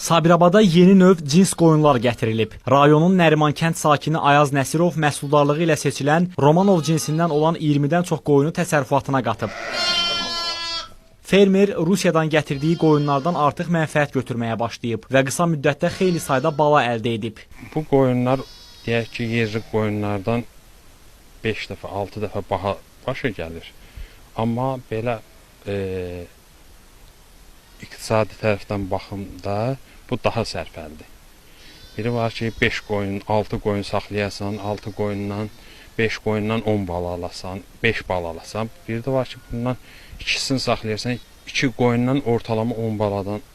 Sabirabada yeni növ cins qoyunlar gətirilib. Rayonun Nəriman kənd sakini Ayaz Nəsirov məhsuldarlığı ilə seçilən Romanov cinsindən olan 20-dən çox qoyunu təsərrüfatına qatıb. Fermer Rusiyadan gətirdiyi qoyunlardan artıq mənfəət götürməyə başlayıb və qısa müddətdə xeyli sayda bala əldə edib. Bu qoyunlar deyək ki, yerli qoyunlardan 5 dəfə, 6 dəfə başa gəlir. Amma belə iqtisadi tərəfdən baxımda bu daha sərfəlidir. Biri var ki, 5 qoyun, 6 qoyun saxlayasan, 6 qoyundan, 5 qoyundan 10 bala alasan, 5 bala alasan. Bir də var ki, bundan ikisini saxlayarsan, 2 qoyundan ortalama 10 baladan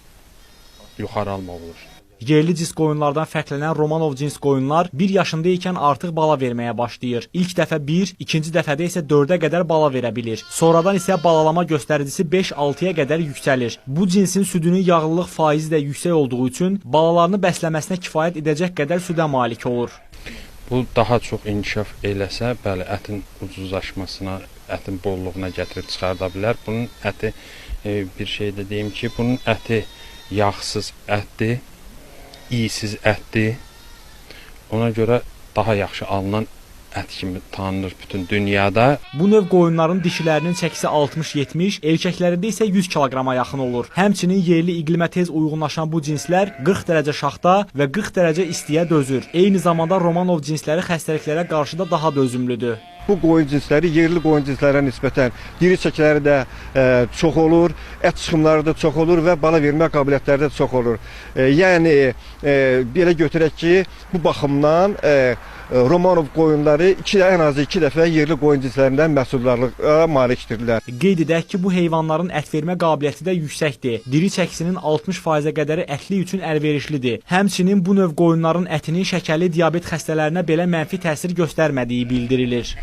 yuxarı alma olur. Yerli cins qoyunlardan fərqlənən Romanov cins qoyunlar 1 yaşında ikən artıq bala verməyə başlayır. İlk dəfə 1, ikinci dəfədə isə 4-ə qədər bala verə bilir. Sonradan isə balalama göstəricisi 5-6-ya qədər yüksəlir. Bu cinsin südünün yağlılıq faizi də yüksək olduğu üçün balalarını bəsləməsinə kifayət edəcək qədər südə malik olur. Bu daha çox inkişaf eləsə, bəli, ətin ucuzlaşmasına, ətin bolluğuna gətirib çıxarda bilər. Bunun əti, bir şey də deyim ki, bunun əti yağsız ətdir, iyisiz ətdir. Ona görə daha yaxşı alınan ət kimi tanınır bütün dünyada. Bu növ qoyunların dişilərinin çəkisi 60-70, erkəklərində isə 100 kiloqrama yaxın olur. Həmçinin yerli iqlimə tez uyğunlaşan bu cinslər 40 dərəcə şaxta və 40 dərəcə istiyə dözür. Eyni zamanda Romanov cinsləri xəstəliklərə qarşı da daha dözümlüdür. Bu qoyun cinsləri yerli qoyun cinslərə nisbətən diri çəkiləri də çox olur, ət çıxımları da çox olur və bala vermə qabiliyyətləri də çox olur. Yəni belə götürək ki, bu baxımdan Romanov qoyunları ən azı 2 dəfə yerli qoyun cinslərindən məhsuldarlığa malikdirlər. Qeyd edək ki, bu heyvanların ət vermə qabiliyyəti də yüksəkdir. Diri çəkisinin 60%-ə qədəri ətlik üçün əlverişlidir. Həmçinin bu növ qoyunların ətinin şəkərli diabet xəstələrinə belə mənfi təsir göstərmədiyi bildirilir.